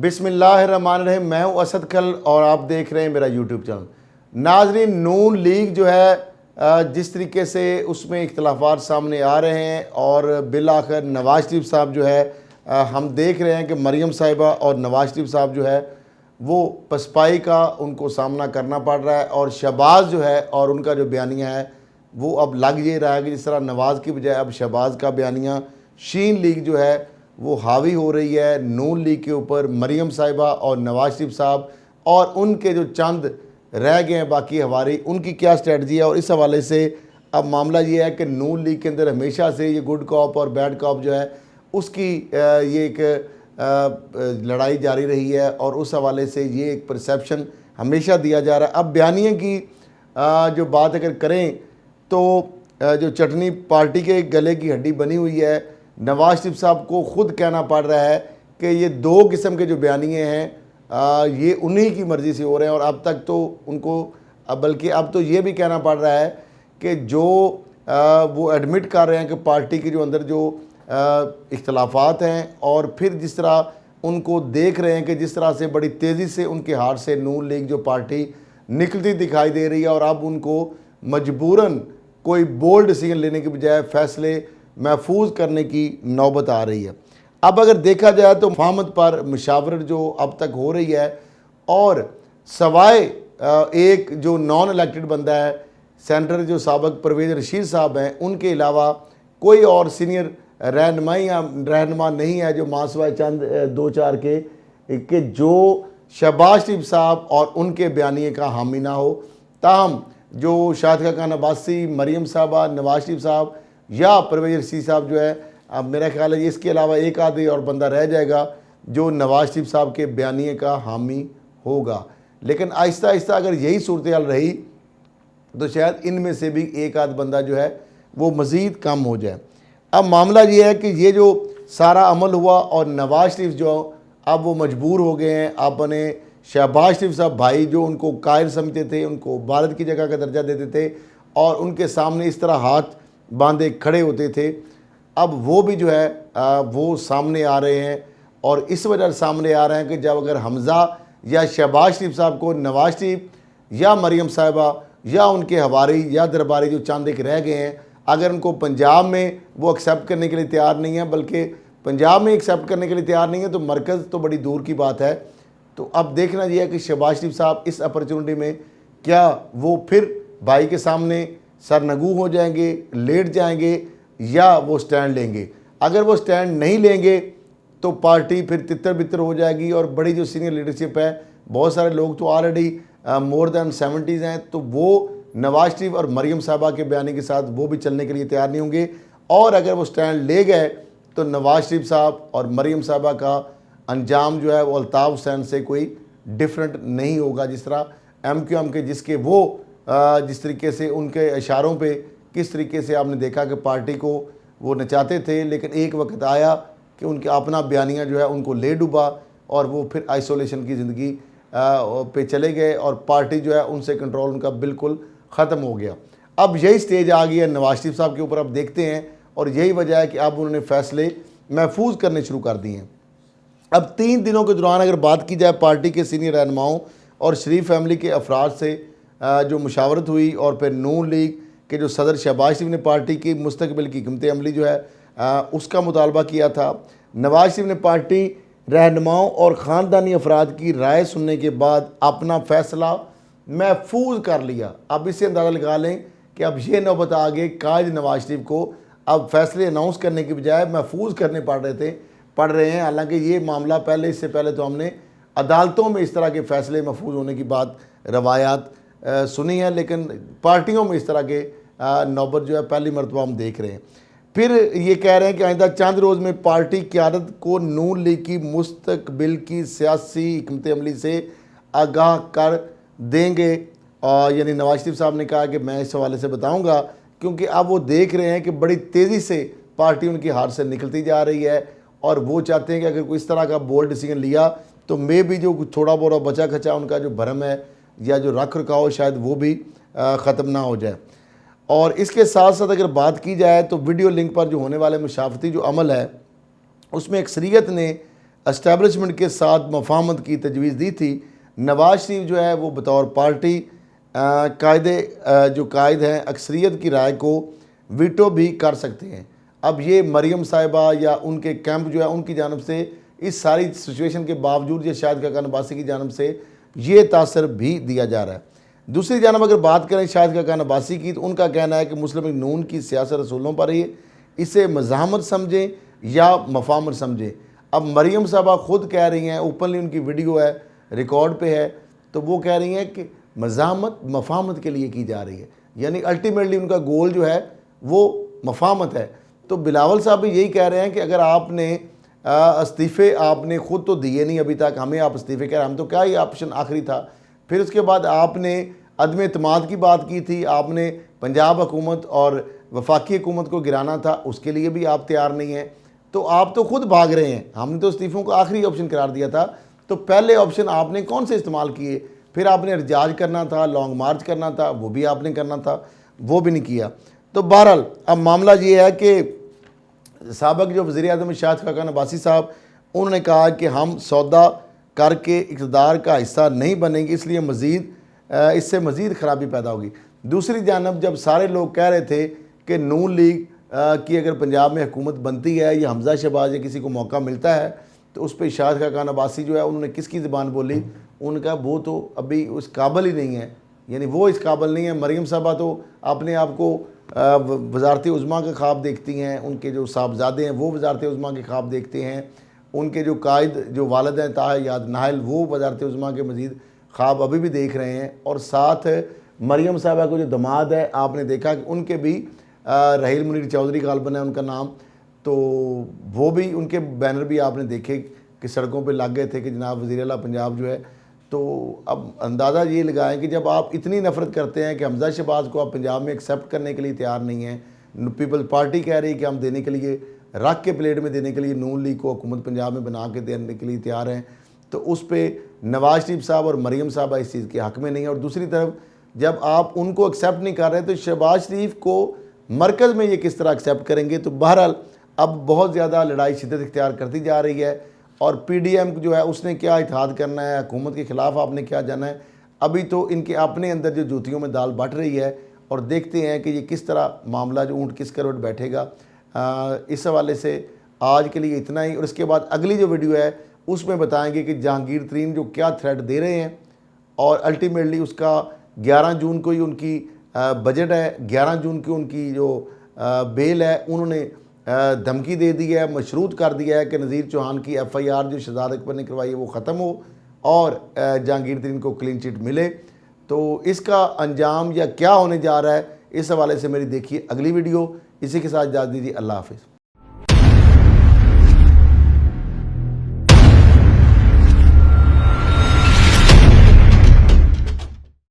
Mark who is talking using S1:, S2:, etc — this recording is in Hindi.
S1: बिस्मिल्लाहिर्रहमानिर्रहीम। मैं हूं असद खल और आप देख रहे हैं मेरा यूट्यूब चैनल। नाजरीन, नून लीग जो है जिस तरीके से उसमें इख्तलाफात सामने आ रहे हैं और बिल आखिर नवाज शरीफ साहब जो है हम देख रहे हैं कि मरियम साहिबा और नवाज शरीफ साहब जो है वो पसपाई का उनको सामना करना पड़ रहा है। और शहबाज जो है और उनका जो बयानिया है वो अब लग ये रहा है कि जिस तरह नवाज की बजाय अब शहबाज का बयानिया शीन लीग जो है वो हावी हो रही है नून लीग के ऊपर। मरियम साहिबा और नवाज शरीफ साहब और उनके जो चंद रह गए हैं बाकी हवारी, उनकी क्या स्ट्रेटजी है। और इस हवाले से अब मामला ये है कि नून लीग के अंदर हमेशा से ये गुड कॉप और बैड कॉप जो है उसकी ये एक लड़ाई जारी रही है और उस हवाले से ये एक परसेप्शन हमेशा दिया जा रहा है। अब बयानिया की जो बात अगर करें तो जो चटनी पार्टी के गले की हड्डी बनी हुई है, नवाज शरीफ साहब को ख़ुद कहना पड़ रहा है कि ये दो किस्म के जो बयानिए हैं ये उन्हीं की मर्ज़ी से हो रहे हैं। और अब तक तो उनको बल्कि अब तो ये भी कहना पड़ रहा है कि जो वो एडमिट कर रहे हैं कि पार्टी के जो अंदर जो इख्तलाफात हैं और फिर जिस तरह उनको देख रहे हैं कि जिस तरह से बड़ी तेज़ी से उनके हाथ से नून लीग जो पार्टी निकलती दिखाई दे रही है और अब उनको मजबूरन कोई बोल्ड डिसीजन लेने के बजाय फ़ैसले महफूज करने की नौबत आ रही है। अब अगर देखा जाए तो फाहमत पर मुशावरत जो अब तक हो रही है और सवाए एक जो नॉन इलेक्टेड बंदा है सेंटर जो साबिक परवेज़ रशीद साहब हैं, उनके अलावा कोई और सीनियर रहनुमा नहीं है जो मासवाए चंद दो चार के जो शहबाज शरीफ साहब और उनके बयानिए का हामी ना हो। ताहम जो शाहिद खान अब्बासी, मरियम साहबा, नवाज शरीफ साहब या परवेज़ रशीद साहब जो है, अब मेरा ख्याल है इसके अलावा एक आधे और बंदा रह जाएगा जो नवाज शरीफ साहब के बयानिए का हामी होगा। लेकिन आहिस्ता आहिस्ता अगर यही सूरत हाल रही तो शायद इनमें से भी एक आध बंदा जो है वो मज़ीद कम हो जाए। अब मामला ये है कि ये जो सारा अमल हुआ और नवाज शरीफ जो अब वो मजबूर हो गए हैं अपने शहबाज शरीफ साहब भाई जो उनको कायर समझते थे, उनको भारत की जगह का दर्जा देते थे और उनके सामने इस तरह हाथ बांधे खड़े होते थे, अब वो भी जो है वो सामने आ रहे हैं। और इस वजह से सामने आ रहे हैं कि जब अगर हमज़ा या शहबाज शरीफ साहब को नवाज शरीफ या मरियम साहिबा या उनके हवारी या दरबारी जो चंद एक रह गए हैं, अगर उनको पंजाब में वो एक्सेप्ट करने के लिए तैयार नहीं है, बल्कि पंजाब में एक्सेप्ट करने के लिए तैयार नहीं है तो मरकज़ तो बड़ी दूर की बात है। तो अब देखना यह है कि शहबाज शरीफ साहब इस अपॉर्चुनिटी में क्या वो फिर भाई के सामने सरनगू हो जाएंगे, लेट जाएंगे या वो स्टैंड लेंगे। अगर वो स्टैंड नहीं लेंगे तो पार्टी फिर तितर बितर हो जाएगी और बड़ी जो सीनियर लीडरशिप है, बहुत सारे लोग तो ऑलरेडी मोर दैन 70s हैं, तो वो नवाज शरीफ और मरियम साहबा के बयानी के साथ वो भी चलने के लिए तैयार नहीं होंगे। और अगर वो स्टैंड ले गए तो नवाज शरीफ साहब और मरियम साहबा का अंजाम जो है वो अल्ताफ़ हुसैन से कोई डिफरेंट नहीं होगा। जिस तरह MQM के जिसके वो जिस तरीके से उनके इशारों पे किस तरीके से आपने देखा कि पार्टी को वो नचाते थे, लेकिन एक वक्त आया कि उनके अपना बयानिया जो है उनको ले डूबा और वो फिर आइसोलेशन की ज़िंदगी पे चले गए और पार्टी जो है उनसे कंट्रोल उनका बिल्कुल ख़त्म हो गया। अब यही स्टेज आ गई है नवाज शरीफ साहब के ऊपर, अब देखते हैं। और यही वजह है कि अब उन्होंने फ़ैसले महफूज करने शुरू कर दिए हैं। अब 3 दिनों के दौरान अगर बात की जाए पार्टी के सीनियर रहनुमाओं और शरीफ फैमिली के अफराद से जो मुशावरत हुई और फिर नून लीग के जो सदर शहबाज शरीफ ने पार्टी की मुस्तकबिल की हिकमत अमली जो है उसका मुतालबा किया था। नवाज शरीफ ने पार्टी रहनुमाओं और ख़ानदानी अफराद की राय सुनने के बाद अपना फ़ैसला महफूज कर लिया। अब इससे अंदाज़ा लगा लें कि अब ये नौबत आ गई काज नवाज शरीफ को अब फैसले अनाउंस करने की बजाय महफूज करने पड़ रहे हैं। हालांकि ये मामला पहले, इससे पहले तो हमने अदालतों में इस तरह के फ़ैसले महफूज होने की बात रवायात सुनी है, लेकिन पार्टियों में इस तरह के नौबत जो है पहली मरतबा हम देख रहे हैं। फिर ये कह रहे हैं कि आइंदा चंद रोज़ में पार्टी क़यादत को नून लीग की मुस्तकबिल की सियासी हिकमत अमली से आगाह कर देंगे। यानी नवाज शरीफ साहब ने कहा कि मैं इस हवाले से बताऊंगा, क्योंकि अब वो देख रहे हैं कि बड़ी तेज़ी से पार्टी उनकी हाथ से निकलती जा रही है और वो चाहते हैं कि अगर कोई इस तरह का बोल्ड डिसीजन लिया तो मे भी जो थोड़ा बहुत बचा खचा उनका जो भरम है या जो रख रखाव शायद वो भी ख़त्म ना हो जाए। और इसके साथ साथ अगर बात की जाए तो वीडियो लिंक पर जो होने वाले मुशावरती जो अमल है उसमें अक्सरियत ने इस्टेब्लिशमेंट के साथ मफाहमत की तजवीज़ दी थी, नवाज शरीफ जो है वो बतौर पार्टी जो कायद हैं अक्सरियत की राय को वीटो भी कर सकते हैं। अब ये मरियम साहिबा या उनके कैंप जो है उनकी जानब से इस सारी सिचुएशन के बावजूद या शाहिद खाकान अब्बासी की जानब से ये तासर भी दिया जा रहा है। दूसरी जानब अगर बात करें शाहिद खाकान अब्बासी की, तो उनका कहना है कि मुस्लिम लीग नून की सियासत रसूलों पर ही इसे मज़ाहमत समझें या मफामत समझें। अब मरियम साहबा ख़ुद कह रही हैं, ओपनली उनकी वीडियो है, रिकॉर्ड पे है, तो वो कह रही हैं कि मज़ाहमत मफामत के लिए की जा रही है, यानी अल्टीमेटली उनका गोल जो है वो मफामत है। तो बिलावल साहब भी यही कह रहे हैं कि अगर आपने इस्तीफ़े आपने ख़ुद तो दिए नहीं अभी तक, हमें आप इस्तीफ़े कह रहे हैं, हम तो क्या ही ऑप्शन आखिरी था। फिर उसके बाद आपने अदम एतमाद की बात की थी, आपने पंजाब हुकूमत और वफाकी हुकूमत को गिराना था, उसके लिए भी आप तैयार नहीं हैं। तो आप तो खुद भाग रहे हैं, हमने तो इस्तीफ़ों को आखिरी ऑप्शन करार दिया था। तो पहले ऑप्शन आपने कौन से इस्तेमाल किए? फिर आपने एहतजाज करना था, लॉन्ग मार्च करना था, वो भी आपने करना था, वो भी नहीं किया। तो बहरहाल अब मामला ये है कि साबिक़ जो वज़ीर-ए-आज़म शाहिद खाकान अब्बासी साहब, उन्होंने कहा कि हम सौदा करके इक़्तिदार का हिस्सा नहीं बनेंगे, इसलिए इससे मज़ीद ख़राबी पैदा होगी। दूसरी जानब जब सारे लोग कह रहे थे कि नून लीग की अगर पंजाब में हुकूमत बनती है या हमज़ा शहबाज या किसी को मौका मिलता है, तो उस पर शाहिद खाकान अब्बासी जो है उन्होंने किसकी ज़बान बोली? उनका वो तो अभी उस काबिल ही नहीं है, यानी वो इस काबिल नहीं है। मरियम साहबा तो अपने आप को वज़ारत उज़्मा का ख्वाब देखती हैं, उनके जो साहबजादे हैं वो वज़ारत उज़्मा के ख्वाब देखते हैं, उनके जो कायद जो वालिद हैं ताह याद नाहल वो वज़ारत उज़्मा के मज़ीद ख्वाब अभी भी देख रहे हैं। और साथ मरियम साहबा को जो दमाद है, आपने देखा कि उनके भी रहील मुनीर चौधरी गालबन है उनका नाम, तो वो भी उनके बैनर भी आपने देखे कि सड़कों पे लग गए थे कि जनाब वज़ीर आला पंजाब जो है। तो अब अंदाज़ा ये लगाएं कि जब आप इतनी नफ़रत करते हैं कि हमज़ा शहबाज को आप पंजाब में एक्सेप्ट करने के लिए तैयार नहीं हैं, पीपल्स पार्टी कह रही है कि हम देने के लिए रख के प्लेट में देने के लिए नून लीग को हुकूमत पंजाब में बना के देने के लिए तैयार हैं, तो उस पर नवाज शरीफ साहब और मरियम साहबा इस चीज़ के हक़ में नहीं है। और दूसरी तरफ जब आप उनको एक्सेप्ट नहीं कर रहे तो शहबाज शरीफ को मरकज़ में ये किस तरह एक्सेप्ट करेंगे? तो बहरहाल अब बहुत ज़्यादा लड़ाई शिद्दत इख्तियार करती जा रही है। और PDM जो है उसने क्या इत्तेहाद करना है, हुकूमत के ख़िलाफ़ आपने क्या जाना है? अभी तो इनके अपने अंदर जो जूतियों में दाल बट रही है, और देखते हैं कि ये किस तरह मामला जो ऊँट किस करवट बैठेगा। इस हवाले से आज के लिए इतना ही, और इसके बाद अगली जो वीडियो है उसमें बताएंगे कि जहांगीर तरीन जो क्या थ्रेट दे रहे हैं, और अल्टीमेटली उसका 11 जून को ही उनकी बजट है, 11 जून की उनकी जो बेल है उन्होंने धमकी दे दी है, मशरूत कर दिया है कि नज़ीर चौहान की FIR जो शहजाद अकबर ने करवाई है वो ख़त्म हो और जहांगीर तरीन को क्लीन चिट मिले। तो इसका अंजाम या क्या होने जा रहा है, इस हवाले से मेरी देखिए अगली वीडियो। इसी के साथ इजाज़त दीजिए, अल्लाह हाफ़िज़।